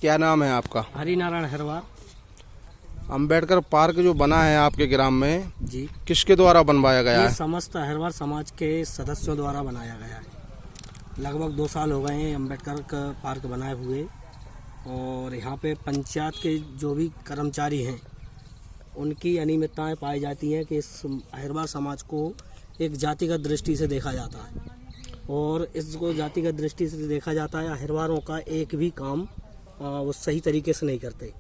क्या नाम है आपका? हरिनारायण हरवार। अंबेडकर पार्क जो बना है आपके ग्राम में, जी, किसके द्वारा बनवाया गया ये है? समस्त हरवार समाज के सदस्यों द्वारा बनाया गया है। लगभग 2 साल हो गए हैं अम्बेडकर का पार्क बनाए हुए, और यहाँ पे पंचायत के जो भी कर्मचारी हैं उनकी अनियमितताएं पाई जाती हैं कि इस हरवार समाज को एक जातिगत दृष्टि से देखा जाता है, और इसको जातिगत दृष्टि से देखा जाता है। हरवारों का एक भी काम वो सही तरीके से नहीं करते,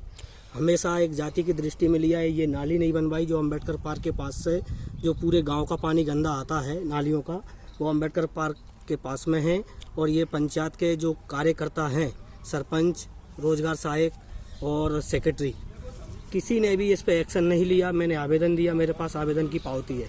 हमेशा एक जाति की दृष्टि में लिया है। ये नाली नहीं बनवाई जो अम्बेडकर पार्क के पास से जो पूरे गांव का पानी गंदा आता है नालियों का, वो अम्बेडकर पार्क के पास में है। और ये पंचायत के जो कार्यकर्ता हैं, सरपंच, रोजगार सहायक और सेक्रेटरी, किसी ने भी इस पे एक्शन नहीं लिया। मैंने आवेदन दिया, मेरे पास आवेदन की पावती है।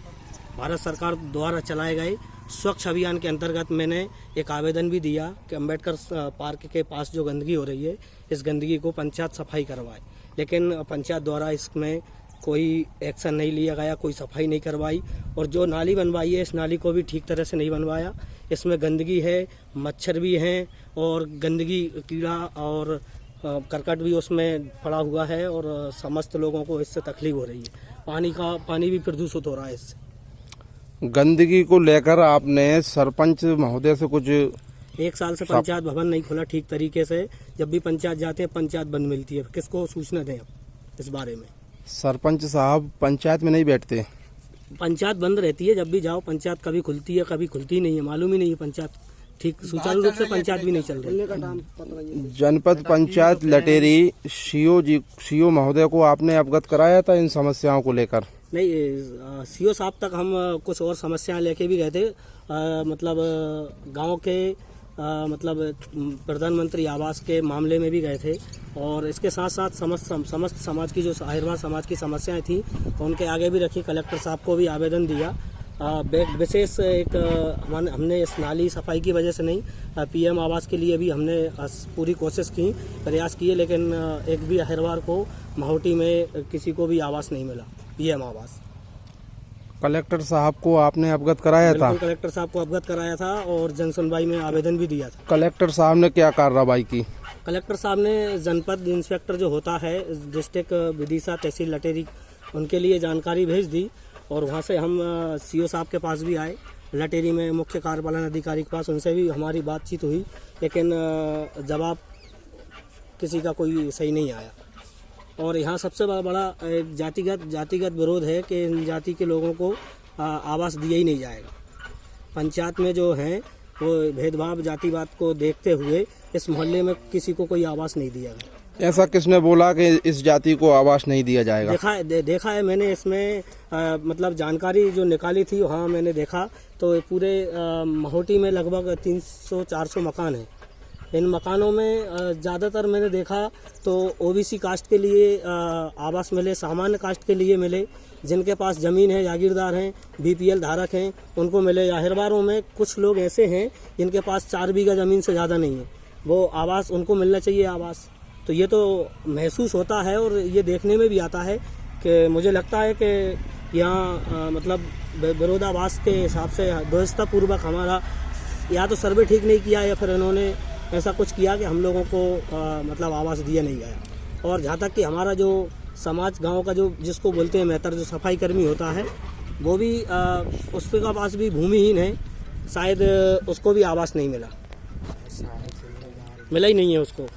भारत सरकार द्वारा चलाए गए स्वच्छ अभियान के अंतर्गत मैंने एक आवेदन भी दिया कि अम्बेडकर पार्क के पास जो गंदगी हो रही है, इस गंदगी को पंचायत सफाई करवाए, लेकिन पंचायत द्वारा इसमें कोई एक्शन नहीं लिया गया, कोई सफाई नहीं करवाई। और जो नाली बनवाई है, इस नाली को भी ठीक तरह से नहीं बनवाया। इसमें गंदगी है, मच्छर भी हैं, और गंदगी, कीड़ा और करकट भी उसमें पड़ा हुआ है, और समस्त लोगों को इससे तकलीफ हो रही है। पानी भी प्रदूषित हो रहा है इससे। गंदगी को लेकर आपने सरपंच महोदय से कुछ 1 साल से पंचायत भवन नहीं खुला ठीक तरीके से। जब भी पंचायत जाते हैं पंचायत बंद मिलती है। किसको सूचना दें इस बारे में? सरपंच साहब पंचायत में नहीं बैठते, पंचायत बंद रहती है। जब भी जाओ पंचायत कभी खुलती है कभी खुलती नहीं है, मालूम ही नहीं है पंचायत ठीक सुचारू रूप से पंचायत भी नहीं चल रही। जनपद पंचायत लटेरी सीओ महोदय को आपने अवगत कराया था इन समस्याओं को लेकर? नहीं, सीओ साहब तक हम कुछ और समस्याएं लेके भी गए थे। मतलब गांव के मतलब प्रधानमंत्री आवास के मामले में भी गए थे, और इसके साथ साथ समस्त समाज की जो हरवार समाज की समस्याएं थी उनके आगे भी रखी। कलेक्टर साहब को भी आवेदन दिया। विशेष एक हमने इस नाली सफाई की वजह से नहीं, पीएम आवास के लिए भी हमने पूरी कोशिश की, प्रयास किए, लेकिन एक भी हरवार को महोटी में किसी को भी आवास नहीं मिला, पीएम आवास। कलेक्टर साहब को आपने अवगत कराया था? कलेक्टर साहब को अवगत कराया था और जन सुनवाई में आवेदन भी दिया था। कलेक्टर साहब ने क्या कार्रवाई की? कलेक्टर साहब ने जनपद इंस्पेक्टर जो होता है डिस्ट्रिक्ट विदिशा तहसील लटेरी, उनके लिए जानकारी भेज दी, और वहाँ से हम सीओ साहब के पास भी आए, लटेरी में मुख्य कार्यपालन अधिकारी के पास, उनसे भी हमारी बातचीत हुई, लेकिन जवाब किसी का कोई सही नहीं आया। और यहाँ सबसे बड़ा एक जातिगत विरोध है कि इन जाति के लोगों को आवास दिया ही नहीं जाएगा। पंचायत में जो हैं वो भेदभाव जातिवाद को देखते हुए इस मोहल्ले में किसी को कोई आवास नहीं दिया गया। ऐसा किसने बोला कि इस जाति को आवास नहीं दिया जाएगा? देखा है मैंने इसमें मतलब जानकारी जो निकाली थी, हाँ मैंने देखा तो पूरे महोटी में लगभग 300-400 मकान हैं। इन मकानों में ज़्यादातर मैंने देखा तो ओबीसी कास्ट के लिए आवास मिले, सामान्य कास्ट के लिए मिले, जिनके पास ज़मीन है, जागीरदार हैं, बीपीएल धारक हैं, उनको मिले। या हरवारों में कुछ लोग ऐसे हैं जिनके पास 4 बीघा ज़मीन से ज़्यादा नहीं है, वो आवास उनको मिलना चाहिए आवास। तो ये तो महसूस होता है और ये देखने में भी आता है कि मुझे लगता है कि यहाँ मतलब विरोधाभास के हिसाब से व्यवस्थापूर्वक हमारा या तो सर्वे ठीक नहीं किया, या फिर इन्होंने ऐसा कुछ किया कि हम लोगों को मतलब आवास दिया नहीं गया। और जहाँ तक कि हमारा जो समाज गांव का जो जिसको बोलते हैं मेहतर, जो सफाई कर्मी होता है, वो भी उसके पास भी भूमिहीन है, शायद उसको भी आवास नहीं मिला ही नहीं है उसको।